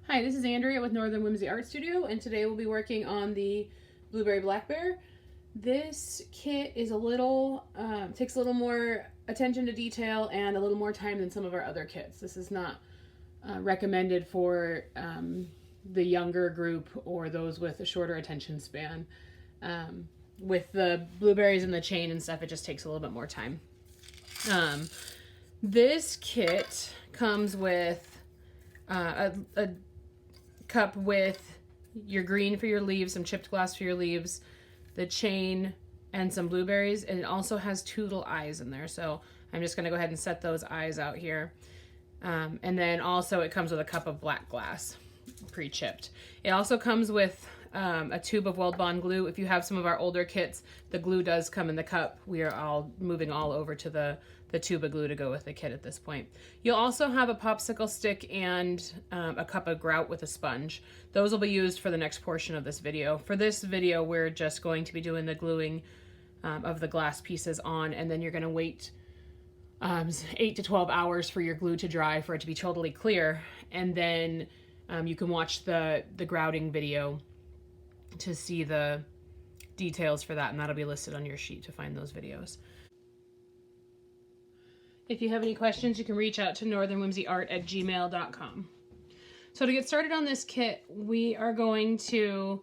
Hi, this is Andrea with Northern Whimsy Art Studio, and today we'll be working on the Blueberry Black Bear. This kit is takes a little more attention to detail and a little more time than some of our other kits. This is not recommended for the younger group or those with a shorter attention span. With the blueberries and the chain and stuff, it just takes a little bit more time. This kit comes with a cup with your green for your leaves, some chipped glass for your leaves, the chain, and some blueberries. And it also has 2 little eyes in there. So I'm just going to go ahead and set those eyes out here. And then also it comes with a cup of black glass, pre-chipped. It also comes with a tube of Weld Bond glue. If you have some of our older kits, the glue does come in the cup. We are all moving all over to the tube of glue to go with the kit at this point. You'll also have a popsicle stick and a cup of grout with a sponge. Those will be used for the next portion of this video. For this video, we're just going to be doing the gluing of the glass pieces on, and then you're going to wait 8 to 12 hours for your glue to dry for it to be totally clear, and then you can watch the grouting video to see the details for that, and that'll be listed on your sheet to find those videos. If you have any questions, you can reach out to northernwhimsyart@gmail.com. So to get started on this kit, we are going to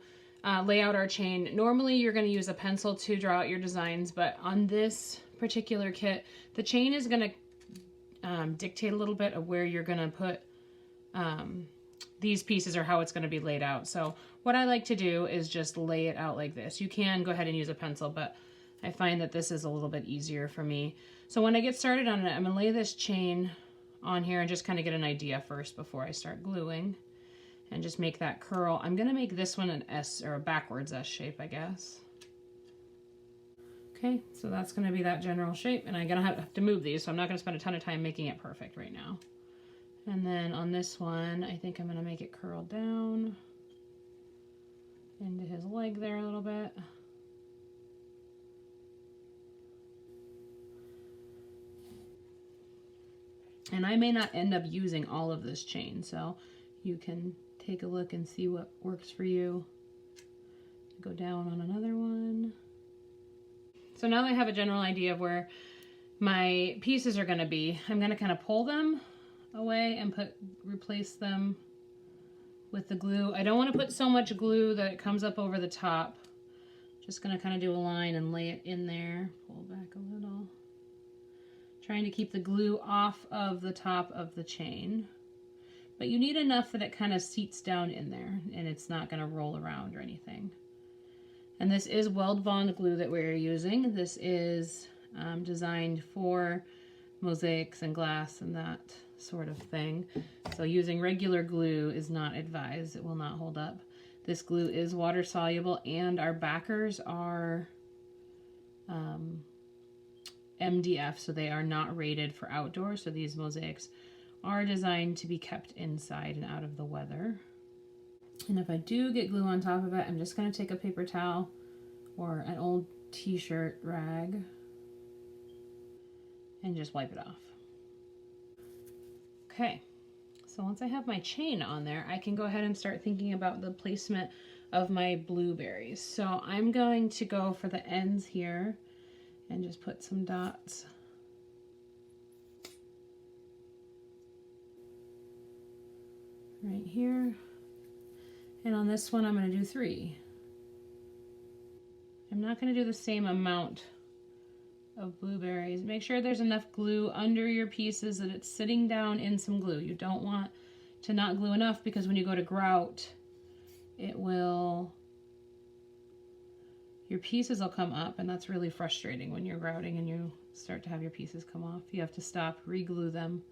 lay out our chain. Normally you're going to use a pencil to draw out your designs, but on this particular kit, the chain is going to dictate a little bit of where you're going to put these pieces, or how it's going to be laid out. So what I like to do is just lay it out like this. You can go ahead and use a pencil, but I find that this is a little bit easier for me. So when I get started on it, I'm going to lay this chain on here and just kind of get an idea first before I start gluing, and just make that curl. I'm going to make this one an S, or a backwards S shape, I guess. Okay, so that's going to be that general shape, and I'm going to have to move these, so I'm not going to spend a ton of time making it perfect right now. And then on this one, I think I'm going to make it curl down into his leg there a little bit. And I may not end up using all of this chain, so you can take a look and see what works for you. Go down on another one. So now that I have a general idea of where my pieces are going to be, I'm going to kind of pull them away and replace them with the glue. I don't want to put so much glue that it comes up over the top. Just going to kind of do a line and lay it in there. Pull back a little. Trying to keep the glue off of the top of the chain. But you need enough that it kind of seats down in there and it's not going to roll around or anything. And this is Weld Bond glue that we're using. This is designed for mosaics and glass and that sort of thing. So using regular glue is not advised. It will not hold up. This glue is water soluble, and our backers are MDF, so they are not rated for outdoors. So these mosaics are designed to be kept inside and out of the weather. And if I do get glue on top of it, I'm just going to take a paper towel or an old t-shirt rag and just wipe it off. Okay, so once I have my chain on there, I can go ahead and start thinking about the placement of my blueberries. So I'm going to go for the ends here and just put some dots. Right here. And on this one, I'm going to do 3. I'm not going to do the same amount of blueberries. Make sure there's enough glue under your pieces that it's sitting down in some glue. You don't want to not glue enough, because when you go to grout, your pieces will come up, and that's really frustrating when you're grouting and you start to have your pieces come off. You have to stop, re-glue them,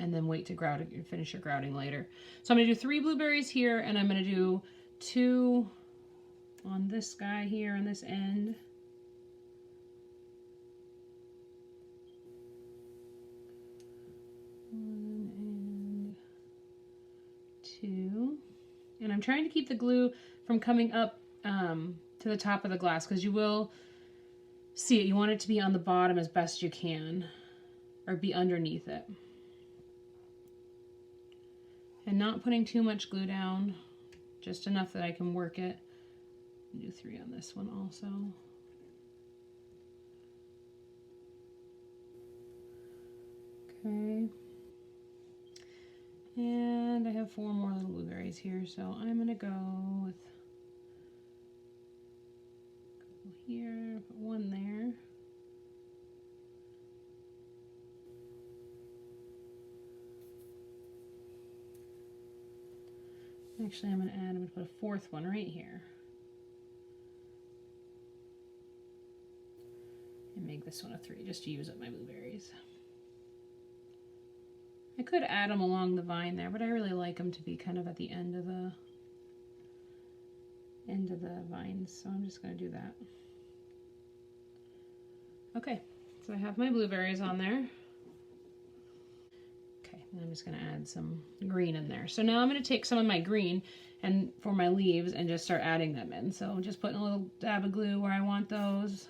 and then wait to grout it and finish your grouting later. So I'm going to do 3 blueberries here, and I'm going to do 2 on this guy here on this end. One and 2. And I'm trying to keep the glue from coming up to the top of the glass, because you will see it. You want it to be on the bottom as best you can, or be underneath it. and not putting too much glue down, just enough that I can work it. I'll do 3 on this one also. Okay. And I have 4 more little blueberries here, so I'm gonna go with a couple here, put 1 there. Actually, I'm gonna put a 4th one right here. And make this one a 3, just to use up my blueberries. I could add them along the vine there, but I really like them to be kind of at the end of the vines, so I'm just going to do that. Okay, so I have my blueberries on there. Okay, and I'm just going to add some green in there. So now I'm going to take some of my green and for my leaves and just start adding them in. So I'm just putting a little dab of glue where I want those.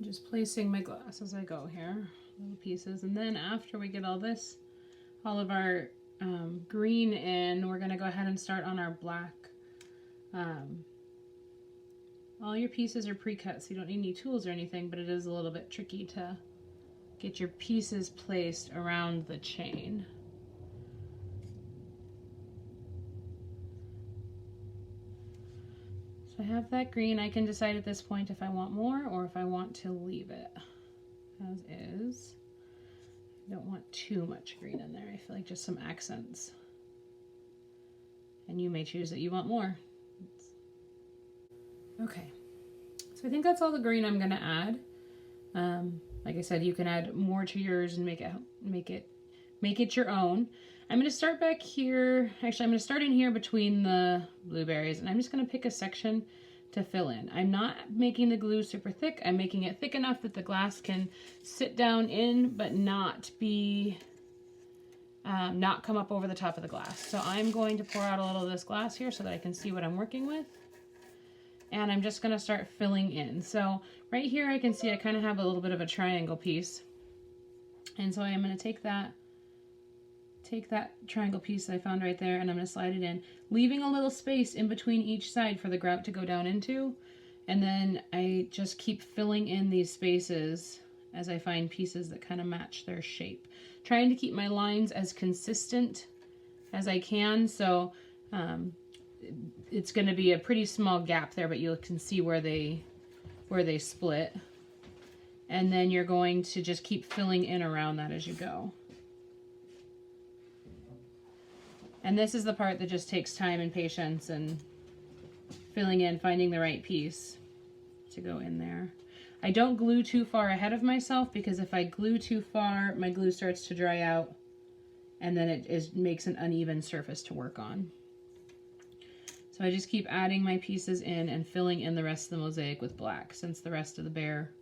Just placing my glass as I go here, little pieces. And then after we get all of our green in, we're going to go ahead and start on our black. All your pieces are pre-cut, so you don't need any tools or anything, but it is a little bit tricky to get your pieces placed around the chain. So I have that green. I can decide at this point if I want more or if I want to leave it as is. I don't want too much green in there. I feel like just some accents. And you may choose that you want more. Okay, so I think that's all the green I'm going to add. Like I said, you can add more to yours and make it your own. I'm going to start back here. Actually, I'm going to start in here between the blueberries, and I'm just going to pick a section to fill in. I'm not making the glue super thick. I'm making it thick enough that the glass can sit down in, but not be, not come up over the top of the glass. So I'm going to pour out a little of this glass here so that I can see what I'm working with. And I'm just going to start filling in. So right here I can see I kind of have a little bit of a triangle piece. And so I am going to take that triangle piece that I found right there, and I'm going to slide it in, leaving a little space in between each side for the grout to go down into. And then I just keep filling in these spaces as I find pieces that kind of match their shape. Trying to keep my lines as consistent as I can, so it's going to be a pretty small gap there, but you can see where they split. And then you're going to just keep filling in around that as you go. And this is the part that just takes time and patience and filling in, finding the right piece to go in there. I don't glue too far ahead of myself, because if I glue too far, my glue starts to dry out and then it makes an uneven surface to work on. So I just keep adding my pieces in and filling in the rest of the mosaic with black, since the rest of the bear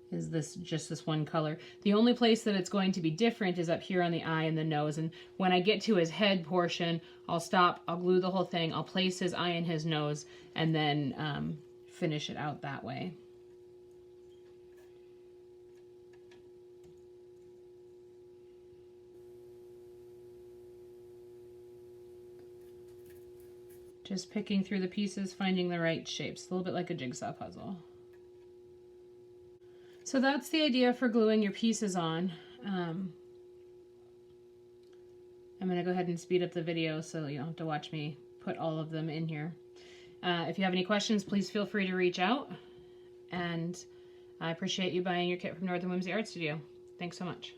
is just this one color. The only place that it's going to be different is up here on the eye and the nose. And when I get to his head portion, I'll stop, I'll glue the whole thing, I'll place his eye and his nose, and then finish it out that way. Just picking through the pieces, finding the right shapes, a little bit like a jigsaw puzzle. So that's the idea for gluing your pieces on. I'm going to go ahead and speed up the video so you don't have to watch me put all of them in here. If you have any questions, please feel free to reach out. And I appreciate you buying your kit from Northern Whimsy Art Studio. Thanks so much.